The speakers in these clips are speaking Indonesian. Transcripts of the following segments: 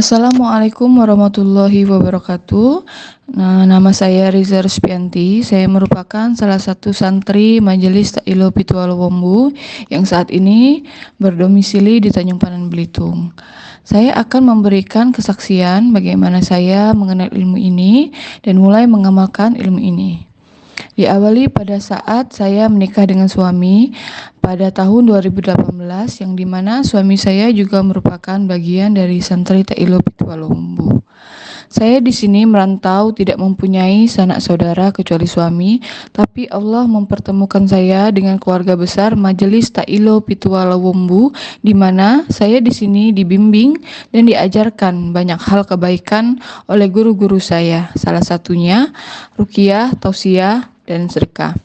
Assalamualaikum warahmatullahi wabarakatuh. Nama saya Riza Ruspianti. Saya merupakan salah satu santri Majelis Ta'ilo Pitualo Wombu yang saat ini berdomisili di Tanjung Pandan, Belitung. Saya akan memberikan kesaksian bagaimana saya mengenal ilmu ini dan mulai mengamalkan ilmu ini. Diawali pada saat saya menikah dengan suami pada tahun 2018 yang dimana suami saya juga merupakan bagian dari santri Ta'ilo Pitualo Wombu. Saya di sini merantau tidak mempunyai sanak saudara kecuali suami, tapi Allah mempertemukan saya dengan keluarga besar Majelis Ta'ilo Pitualo Wombu, di mana saya di sini dibimbing dan diajarkan banyak hal kebaikan oleh guru-guru saya. Salah satunya ruqyah, tausiah, dan sedekah.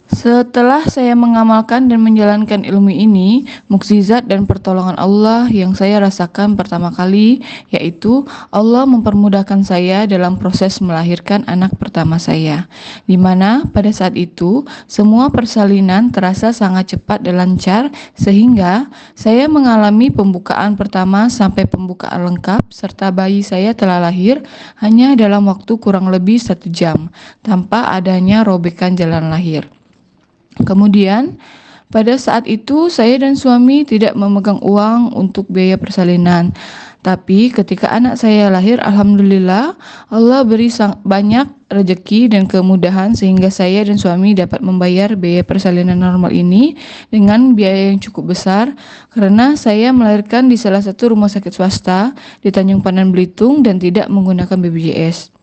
Setelah saya mengamalkan dan menjalankan ilmu ini, mukjizat dan pertolongan Allah yang saya rasakan pertama kali, yaitu Allah mempermudahkan saya dalam proses melahirkan anak pertama saya, di mana pada saat itu semua persalinan terasa sangat cepat dan lancar, sehingga saya mengalami pembukaan pertama sampai pembukaan lengkap, serta bayi saya telah lahir hanya dalam waktu kurang lebih 1 jam, tanpa adanya robekan jalan lahir. Kemudian, pada saat itu saya dan suami tidak memegang uang untuk biaya persalinan. Tapi ketika anak saya lahir, alhamdulillah Allah beri banyak rezeki dan kemudahan sehingga saya dan suami dapat membayar biaya persalinan normal ini dengan biaya yang cukup besar karena saya melahirkan di salah satu rumah sakit swasta di Tanjung Pandan, Belitung dan tidak menggunakan BPJS.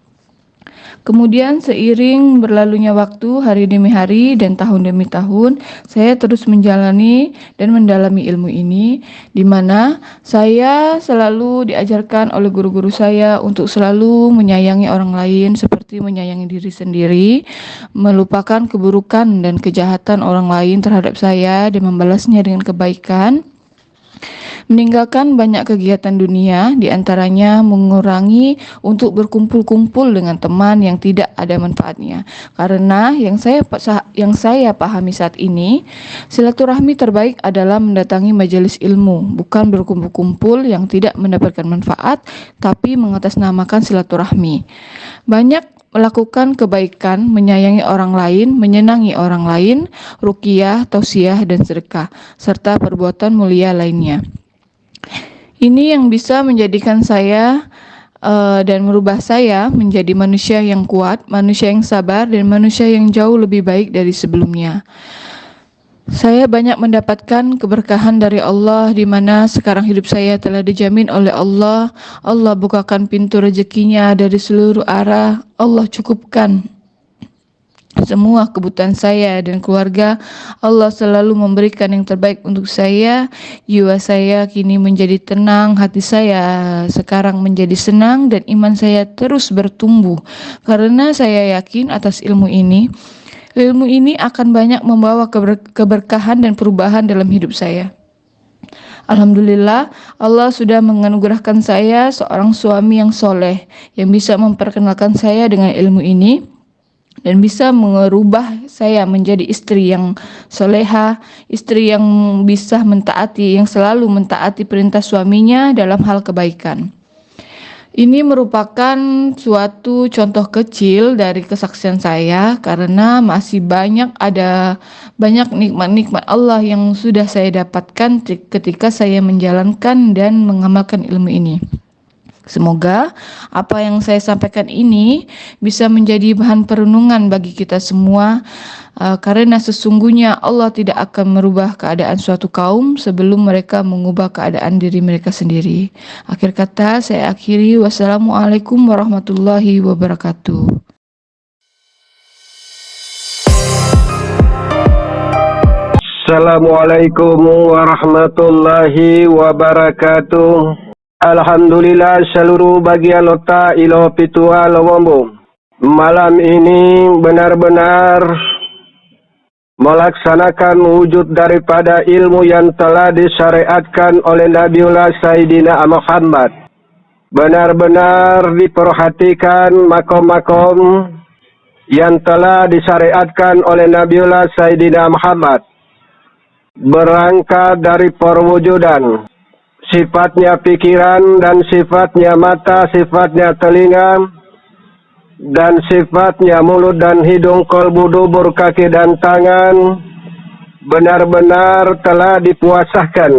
Kemudian seiring berlalunya waktu, hari demi hari dan tahun demi tahun, saya terus menjalani dan mendalami ilmu ini, di mana saya selalu diajarkan oleh guru-guru saya untuk selalu menyayangi orang lain seperti menyayangi diri sendiri, melupakan keburukan dan kejahatan orang lain terhadap saya dan membalasnya dengan kebaikan. Meninggalkan banyak kegiatan dunia, diantaranya mengurangi untuk berkumpul-kumpul dengan teman yang tidak ada manfaatnya. Karena yang saya pahami saat ini, silaturahmi terbaik adalah mendatangi majelis ilmu, bukan berkumpul-kumpul yang tidak mendapatkan manfaat, tapi mengatasnamakan silaturahmi. Banyak melakukan kebaikan, menyayangi orang lain, menyenangi orang lain, ruqyah, tausiah, dan sedekah, serta perbuatan mulia lainnya. Ini yang bisa menjadikan saya dan merubah saya menjadi manusia yang kuat, manusia yang sabar, dan manusia yang jauh lebih baik dari sebelumnya. Saya banyak mendapatkan keberkahan dari Allah, di mana sekarang hidup saya telah dijamin oleh Allah. Allah bukakan pintu rezekinya dari seluruh arah. Allah cukupkan semua kebutuhan saya dan keluarga. Allah selalu memberikan yang terbaik untuk saya. Jiwa saya kini menjadi tenang, hati saya sekarang menjadi senang, dan iman saya terus bertumbuh. Karena saya yakin atas ilmu ini akan banyak membawa keberkahan dan perubahan dalam hidup saya. Alhamdulillah, Allah sudah menganugerahkan saya seorang suami yang soleh, yang bisa memperkenalkan saya dengan ilmu ini, dan bisa merubah saya menjadi istri yang soleha, istri yang bisa mentaati, yang selalu mentaati perintah suaminya dalam hal kebaikan. Ini merupakan suatu contoh kecil dari kesaksian saya karena masih ada banyak nikmat-nikmat Allah yang sudah saya dapatkan ketika saya menjalankan dan mengamalkan ilmu ini. Semoga apa yang saya sampaikan ini bisa menjadi bahan perenungan bagi kita semua, karena sesungguhnya Allah tidak akan merubah keadaan suatu kaum sebelum mereka mengubah keadaan diri mereka sendiri. Akhir kata saya akhiri, wassalamualaikum warahmatullahi wabarakatuh. Assalamualaikum warahmatullahi wabarakatuh. Alhamdulillah seluruh bagian Ta'ilo Pitualo Wombu. Malam ini benar-benar melaksanakan wujud daripada ilmu yang telah disyariatkan oleh Nabiullah Sayyidina Muhammad. Benar-benar diperhatikan makom-makom yang telah disyariatkan oleh Nabiullah Sayyidina Muhammad. Berangkat dari perwujudan sifatnya pikiran, dan sifatnya mata, sifatnya telinga, dan sifatnya mulut dan hidung, kolbu, dubur, kaki dan tangan, benar-benar telah dipuasakan.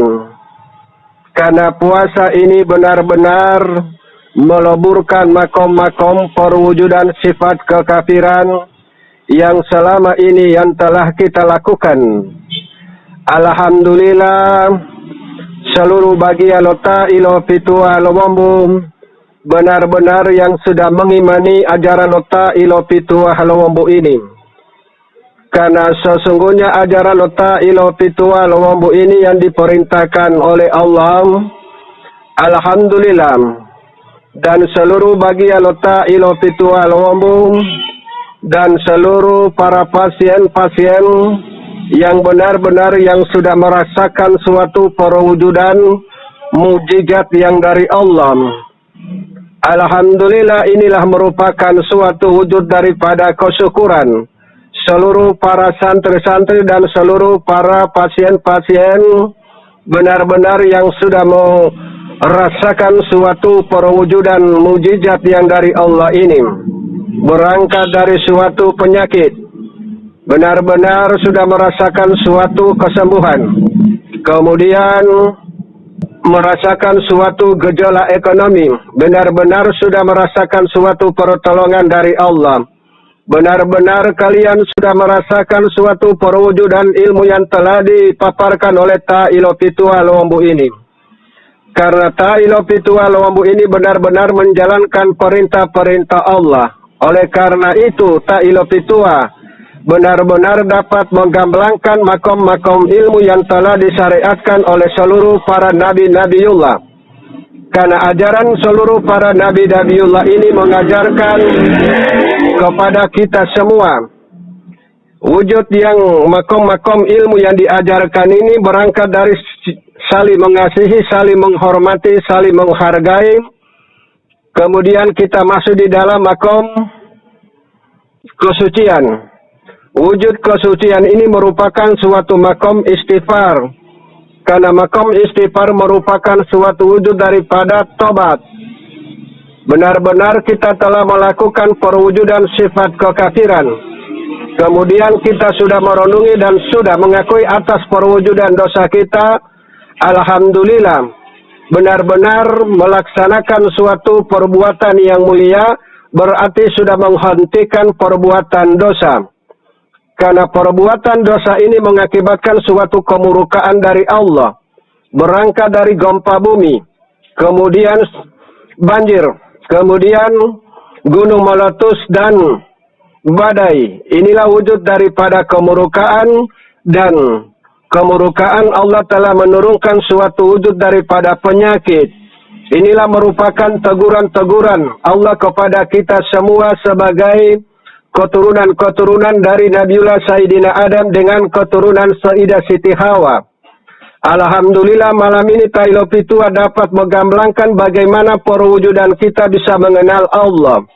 Karena puasa ini benar-benar meleburkan makom-makom perwujudan sifat kekafiran yang selama ini yang telah kita lakukan. Alhamdulillah, seluruh bagian lota ilo pitua lowombu benar-benar yang sudah mengimani ajaran lota ilo pitua lowombu ini. Karena sesungguhnya ajaran lota ilo pitua lowombu ini yang diperintahkan oleh Allah. Alhamdulillah, dan seluruh bagian lota ilo pitua lowombu dan seluruh para pasien-pasien yang benar-benar yang sudah merasakan suatu perwujudan mujizat yang dari Allah. Alhamdulillah, inilah merupakan suatu wujud daripada kesyukuran seluruh para santri-santri dan seluruh para pasien-pasien benar-benar yang sudah merasakan suatu perwujudan mujizat yang dari Allah ini. Berangkat dari suatu penyakit, benar-benar sudah merasakan suatu kesembuhan, kemudian merasakan suatu gejala ekonomi, benar-benar sudah merasakan suatu pertolongan dari Allah, benar-benar kalian sudah merasakan suatu perwujudan ilmu yang telah dipaparkan oleh Ta'ilo Pitua Lowombu ini. Karena Ta'ilo Pitua Lowombu ini benar-benar menjalankan perintah-perintah Allah. Oleh karena itu Ta'ilo Pitua benar-benar dapat menggamblangkan makom-makom ilmu yang telah disyariatkan oleh seluruh para nabi-nabiullah. Karena ajaran seluruh para nabi-nabiullah ini mengajarkan kepada kita semua wujud yang makom-makom ilmu yang diajarkan ini berangkat dari saling mengasihi, saling menghormati, saling menghargai. Kemudian kita masuk di dalam makom kesucian. Wujud kesucian ini merupakan suatu makom istighfar. Karena makom istighfar merupakan suatu wujud daripada tobat. Benar-benar kita telah melakukan perwujudan sifat kekafiran. Kemudian kita sudah merenungi dan sudah mengakui atas perwujudan dosa kita. Alhamdulillah, benar-benar melaksanakan suatu perbuatan yang mulia, berarti sudah menghentikan perbuatan dosa. Karena perbuatan dosa ini mengakibatkan suatu kemurkaan dari Allah. Berangkat dari gempa bumi, kemudian banjir, kemudian gunung meletus dan badai. Inilah wujud daripada kemurkaan, dan kemurkaan Allah telah menurunkan suatu wujud daripada penyakit. Inilah merupakan teguran-teguran Allah kepada kita semua sebagai keturunan-keturunan dari Nabiullah Sayyidina Adam dengan keturunan Sayyidah Siti Hawa. Alhamdulillah, malam ini Ta'ilo Pitua dapat menggamblangkan bagaimana perwujudan kita bisa mengenal Allah.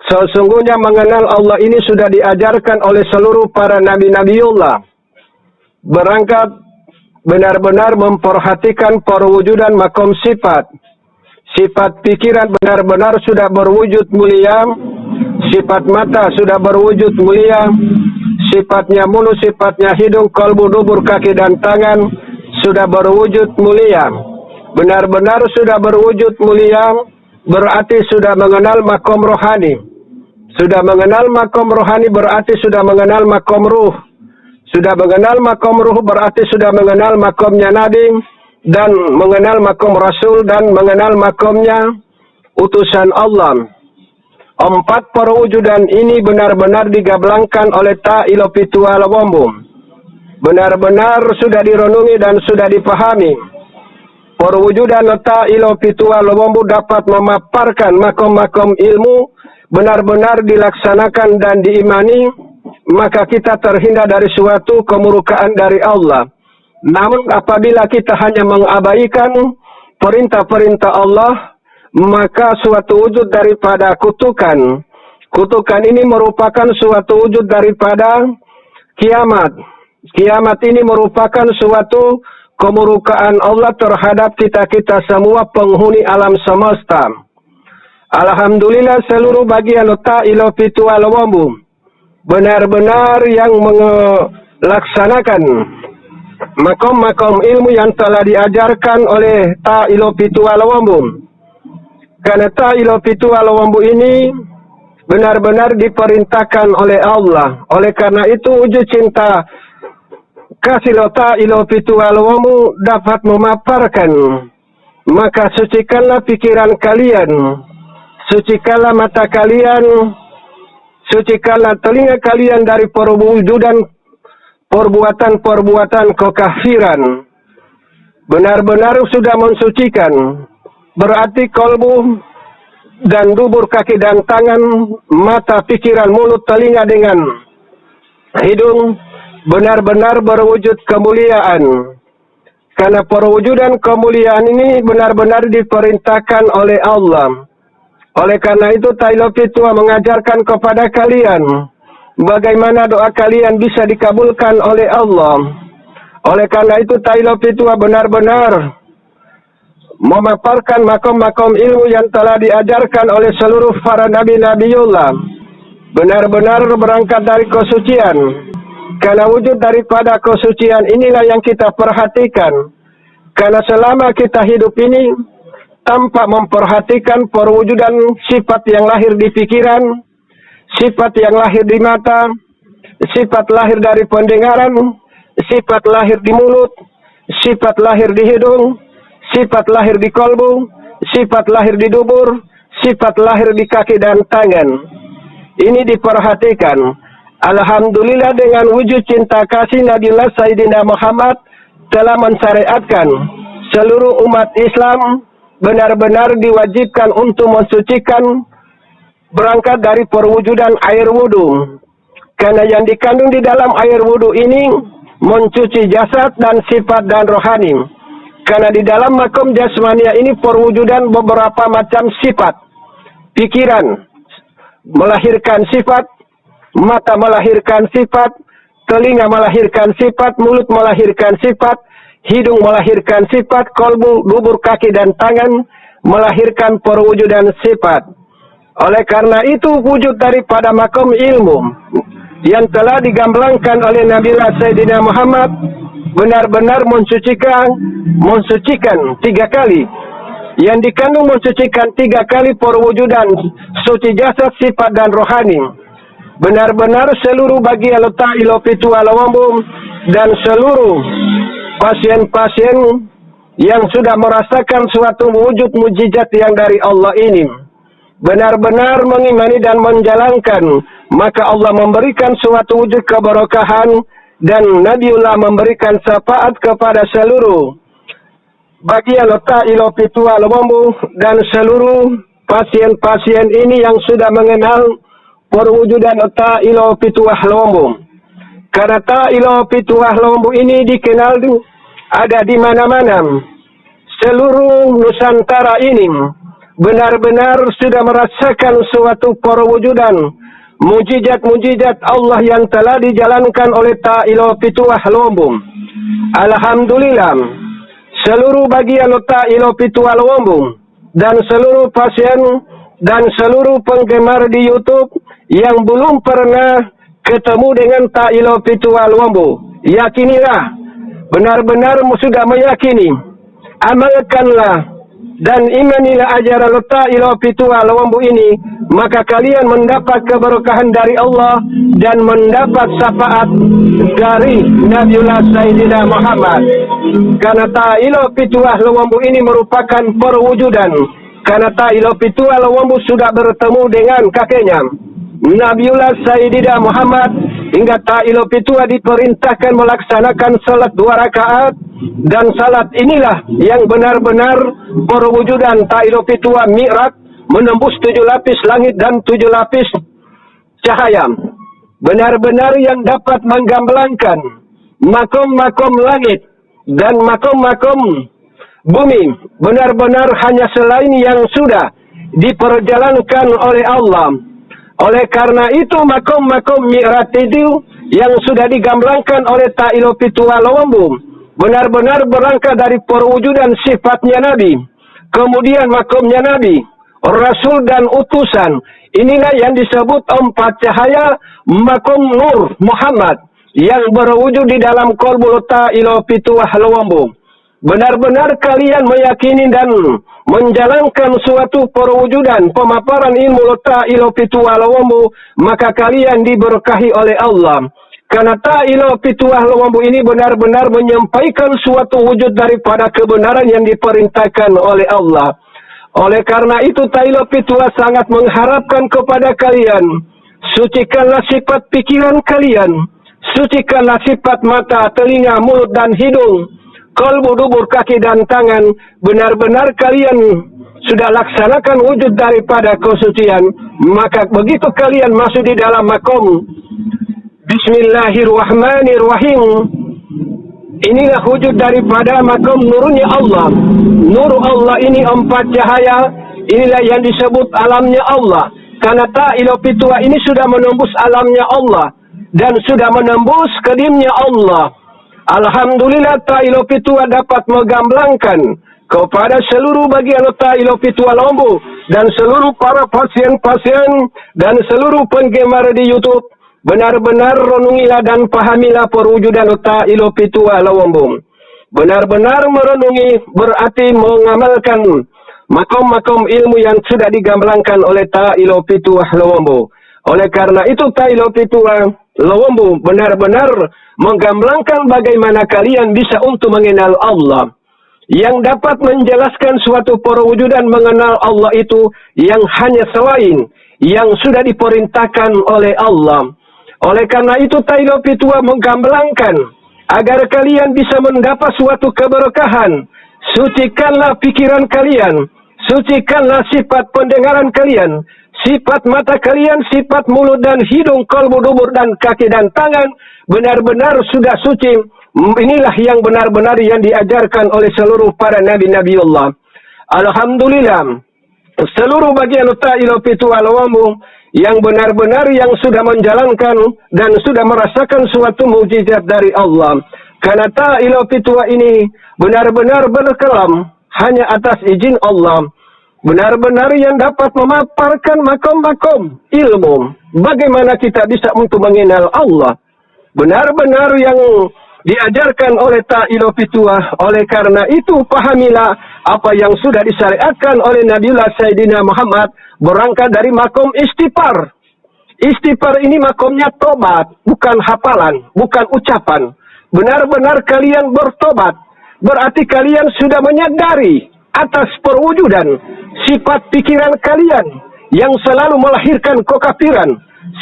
Sesungguhnya mengenal Allah ini sudah diajarkan oleh seluruh para nabi-nabiullah. Berangkat benar-benar memperhatikan perwujudan makom sifat. Sifat pikiran benar-benar sudah berwujud mulia. Sifat mata sudah berwujud mulia, sifatnya mulut, sifatnya hidung, kolbu, dubur, kaki dan tangan sudah berwujud mulia. Benar-benar sudah berwujud mulia, berarti sudah mengenal makom rohani. Sudah mengenal makom rohani berarti sudah mengenal makom ruh. Sudah mengenal makom ruh berarti sudah mengenal makomnya Nabi, dan mengenal makom Rasul, dan mengenal makomnya utusan Allah. 4 perwujudan ini benar-benar digablangkan oleh Ta'ilo Pitua Lowombu. Benar-benar sudah direnungi dan sudah dipahami. Perwujudan Ta'ilo Pitua Lowombu dapat memaparkan makom-makom ilmu, benar-benar dilaksanakan dan diimani, maka kita terhindar dari suatu kemurkaan dari Allah. Namun apabila kita hanya mengabaikan perintah-perintah Allah, maka suatu wujud daripada kutukan. Kutukan ini merupakan suatu wujud daripada kiamat. Kiamat ini merupakan suatu kemurkaan Allah terhadap kita-kita semua penghuni alam semesta. Alhamdulillah seluruh bagian ta'ilau pitu alawambu benar-benar yang melaksanakan makom-makom ilmu yang telah diajarkan oleh ta'ilau pitu alawambu. Karena ta'ilau pitu alawambu ini benar-benar diperintahkan oleh Allah. Oleh karena itu wujud cinta kasih ta'ilau pitu alawambu dapat memaparkan. Maka sucikanlah pikiran kalian, sucikanlah mata kalian, sucikanlah telinga kalian dari perwujudan perbuatan-perbuatan kekafiran. Benar-benar sudah mensucikan. Berarti kalbu dan dubur kaki dan tangan, mata, pikiran, mulut, telinga dengan hidung benar-benar berwujud kemuliaan. Karena perwujudan kemuliaan ini benar-benar diperintahkan oleh Allah. Oleh karena itu ta'ilau pitua mengajarkan kepada kalian bagaimana doa kalian bisa dikabulkan oleh Allah. Oleh karena itu ta'ilau pitua benar-benar memaparkan makom-makom ilmu yang telah diajarkan oleh seluruh para nabi-nabiullah. Benar-benar berangkat dari kesucian. Karena wujud daripada kesucian inilah yang kita perhatikan. Karena selama kita hidup ini tanpa memperhatikan perwujudan sifat yang lahir di pikiran, sifat yang lahir di mata, sifat lahir dari pendengaran, sifat lahir di mulut, sifat lahir di hidung, sifat lahir di kalbu, sifat lahir di dubur, sifat lahir di kaki dan tangan. Ini diperhatikan. Alhamdulillah dengan wujud cinta kasih Nabiullah Sayyidina Muhammad telah mensyariatkan seluruh umat Islam benar-benar diwajibkan untuk mensucikan berangkat dari perwujudan air wudu. Karena yang dikandung di dalam air wudu ini mencuci jasad dan sifat dan rohani. Karena di dalam makom jasmania ini perwujudan beberapa macam sifat. Pikiran melahirkan sifat, mata melahirkan sifat, telinga melahirkan sifat, mulut melahirkan sifat, hidung melahirkan sifat, kalbu, dubur, kaki, dan tangan melahirkan perwujudan sifat. Oleh karena itu wujud daripada makom ilmu yang telah digamblangkan oleh Nabiullah Sayyidina Muhammad benar-benar mensucikan 3 kali. Yang dikandung mensucikan 3 kali perwujudan suci jasad, sifat, dan rohani. Benar-benar seluruh bagian ta'ilau pitu alawambu dan seluruh pasien-pasien yang sudah merasakan suatu wujud mujizat yang dari Allah ini benar-benar mengimani dan menjalankan, maka Allah memberikan suatu wujud keberkahan dan Nabiullah memberikan syafaat kepada seluruh bagian ta'ilau pitu alawambu dan seluruh pasien-pasien ini yang sudah mengenal perwujudan ta'ilau pitu alawambu. Karena ta'ilau pitu alawambu ini dikenal ada di mana-mana. Seluruh Nusantara ini benar-benar sudah merasakan suatu perwujudan mujizat-mujizat Allah yang telah dijalankan oleh ta'ilau pitu alawambu. Alhamdulillah seluruh bagian ta'ilau pitu alawambu dan seluruh pasien dan seluruh penggemar di YouTube yang belum pernah ketemu dengan ta'ilau pitu alawambu, yakinilah, benar-benar sudah meyakini, amalkanlah dan imanilah ajaran ta'ilau pitu alawambu ini, maka kalian mendapat keberkahan dari Allah dan mendapat syafaat dari Nabiullah Sayyidina Muhammad. Karena ta'ilau pitu alawambu ini merupakan perwujudan. Karena ta'ilau pitu alawambu sudah bertemu dengan kakeknya Nabiullah Sayyidina Muhammad, hingga ta'ilau pitu diperintahkan melaksanakan salat 2 rakaat. Dan salat inilah yang benar-benar perwujudan ta'ilau pitu mi'raj, menembus 7 lapis langit dan 7 lapis cahaya. Benar-benar yang dapat menggamblangkan makom-makom langit dan makom-makom bumi. Benar-benar hanya selain yang sudah diperjalankan oleh Allah. Oleh karena itu makom-makom mi'raj itu yang sudah digamblangkan oleh ta'ilau pitu alawambu benar-benar berangkat dari perwujudan sifatnya Nabi, kemudian makomnya Nabi, Rasul dan utusan. Inilah yang disebut empat cahaya makom Nur Muhammad yang berwujud di dalam qalbul ta'ilo pituah lawambu. Benar-benar kalian meyakini dan menjalankan suatu perwujudan pemaparan ilmu ta'ilo pituah lawambu, maka kalian diberkahi oleh Allah. Karena ta'ilo pituah lawambu ini benar-benar menyampaikan suatu wujud daripada kebenaran yang diperintahkan oleh Allah. Oleh karena itu ta'ilo pituah sangat mengharapkan kepada kalian, sucikanlah sifat pikiran kalian, sucikanlah sifat mata, telinga, mulut dan hidung, kalbu, dubur, kaki dan tangan. Benar-benar kalian sudah laksanakan wujud daripada kesucian, maka begitu kalian masuk di dalam makom Bismillahirrahmanirrahim, inilah wujud daripada makom nurnya Allah. Nur Allah ini empat cahaya, inilah yang disebut alamnya Allah. Karena ta'ilo pituah ini sudah menembus alamnya Allah dan sudah menembus kedimnya Allah. Alhamdulillah ta'ilo pituah dapat menggamblangkan kepada seluruh bagian ta'ilo pituah Lombok dan seluruh para pasien-pasien dan seluruh penggemar di YouTube. Benar-benar renungilah dan pahamilah perwujudan ta'ilo pituah Lombok. Benar-benar merenungi berarti mengamalkan makom-makom ilmu yang sudah digamblangkan oleh ta'ilo pituah Lombok. Oleh karena itu ta'ilo pituah Lombok benar-benar menggamblangkan bagaimana kalian bisa untuk mengenal Allah. Yang dapat menjelaskan suatu perwujudan mengenal Allah itu yang hanya selain yang sudah diperintahkan oleh Allah. Oleh karena itu ta'ilo pituah menggamblangkan agar kalian bisa mendapat suatu keberkahan. Sucikanlah pikiran kalian, sucikanlah sifat pendengaran kalian, sifat mata kalian, sifat mulut dan hidung, kalbu, dubur dan kaki dan tangan. Benar-benar sudah suci. Inilah yang benar-benar yang diajarkan oleh seluruh para nabi-nabi Allah. Alhamdulillah, seluruh bagian ta'ilo pituah Lombok yang benar-benar yang sudah menjalankan dan sudah merasakan suatu mukjizat dari Allah. Karena ta'ilo pituah ini benar-benar berkelam hanya atas izin Allah. Benar-benar yang dapat memaparkan makom-makom ilmu. Bagaimana kita bisa untuk mengenal Allah. Benar-benar yang diajarkan oleh ta'ilo pituah. Oleh karena itu pahamilah apa yang sudah disyariatkan oleh Nabiullah Sayyidina Muhammad berangkat dari makom istighfar. Istighfar ini makomnya tobat, bukan hafalan, bukan ucapan. Benar-benar kalian bertobat, berarti kalian sudah menyadari atas perwujudan sifat pikiran kalian yang selalu melahirkan kekafiran,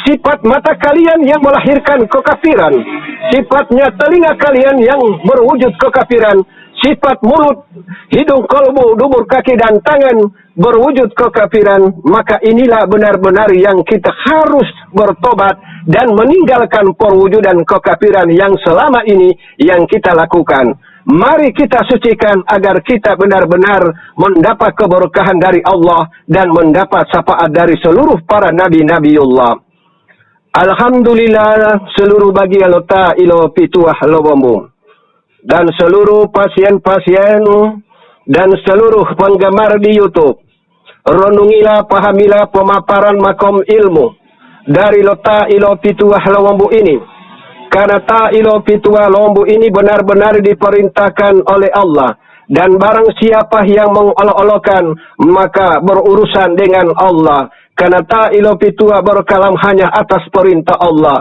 sifat mata kalian yang melahirkan kekafiran, sifatnya telinga kalian yang berwujud kekafiran, sifat mulut, hidung, kalbu, dubur, kaki dan tangan berwujud kekafiran. Maka inilah benar-benar yang kita harus bertobat dan meninggalkan perwujudan kekafiran yang selama ini yang kita lakukan. Mari kita sucikan agar kita benar-benar mendapat keberkahan dari Allah dan mendapat syafaat dari seluruh para nabi-nabiullah. Alhamdulillah seluruh bagian ta'ilo pituah Lombok dan seluruh pasien-pasien dan seluruh penggemar di YouTube. Renungilah, pahamilah pemaparan makom ilmu dari ta'ilo pituah Lombok ini. Karena ta'ilo pituah Lombok ini benar-benar diperintahkan oleh Allah. Dan barang siapa yang mengolok-olokkan, maka berurusan dengan Allah. Karena ta'ilo pituah berkalam hanya atas perintah Allah.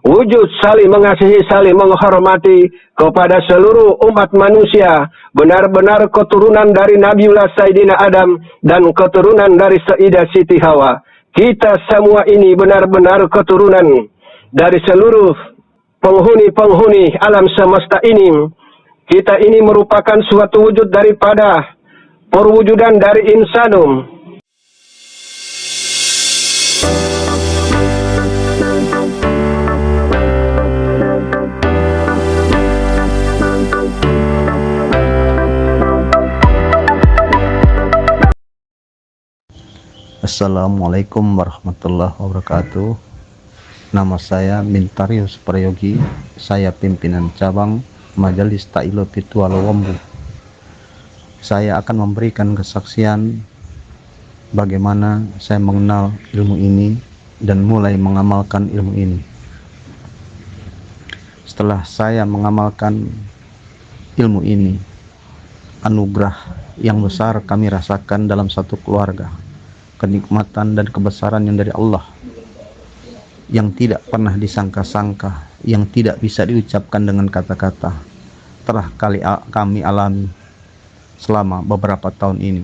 Wujud saling mengasihi, saling menghormati kepada seluruh umat manusia. Benar-benar keturunan dari Nabiullah Sayyidina Adam dan keturunan dari Sayyidah Siti Hawa. Kita semua ini benar-benar keturunan dari seluruh penghuni-penghuni alam semesta ini. Kita ini merupakan suatu wujud daripada perwujudan dari insanum. Assalamualaikum warahmatullahi wabarakatuh. Nama saya Mintarius Prayogi. Saya pimpinan cabang Majelis Ta'ilo Pitua Lowombu. Saya akan memberikan kesaksian bagaimana saya mengenal ilmu ini dan mulai mengamalkan ilmu ini. Setelah saya mengamalkan ilmu ini, anugerah yang besar kami rasakan dalam satu keluarga, kenikmatan dan kebesaran yang dari Allah, yang tidak pernah disangka-sangka, yang tidak bisa diucapkan dengan kata-kata, telah kami alami selama beberapa tahun ini.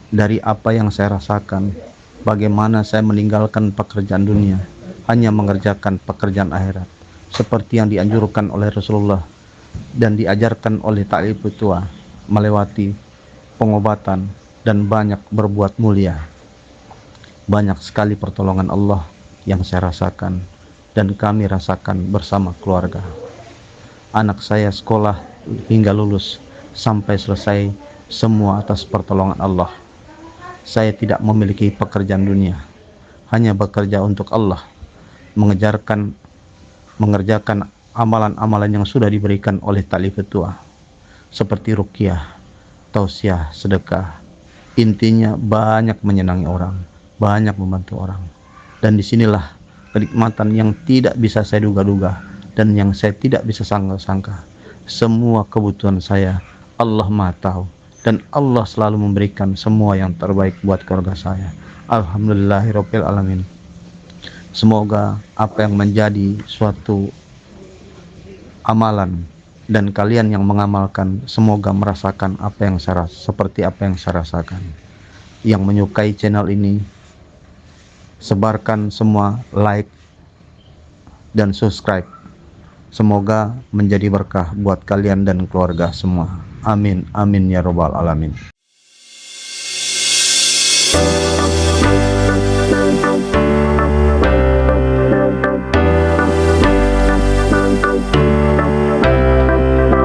Dari apa yang saya rasakan, bagaimana saya meninggalkan pekerjaan dunia, hanya mengerjakan pekerjaan akhirat, seperti yang dianjurkan oleh Rasulullah dan diajarkan oleh Ta'lim Pitua, melewati pengobatan dan banyak berbuat mulia. Banyak sekali pertolongan Allah yang saya rasakan dan kami rasakan bersama keluarga. Anak saya sekolah hingga lulus sampai selesai, semua atas pertolongan Allah. Saya tidak memiliki pekerjaan dunia, hanya bekerja untuk Allah, mengerjakan amalan-amalan yang sudah diberikan oleh Ta'lim Pitua, seperti ruqyah, tausiah, sedekah. Intinya banyak menyenangi orang, banyak membantu orang. Dan disinilah kenikmatan yang tidak bisa saya duga-duga dan yang saya tidak bisa sangka-sangka. Semua kebutuhan saya Allah Maha tahu, dan Allah selalu memberikan semua yang terbaik buat keluarga saya. Alhamdulillahirabbil alamin. Semoga apa yang menjadi suatu amalan dan kalian yang mengamalkan, semoga merasakan apa yang seperti apa yang saya rasakan. Yang menyukai channel ini, sebarkan semua, like dan subscribe. Semoga menjadi berkah buat kalian dan keluarga semua. Amin, amin ya robbal alamin.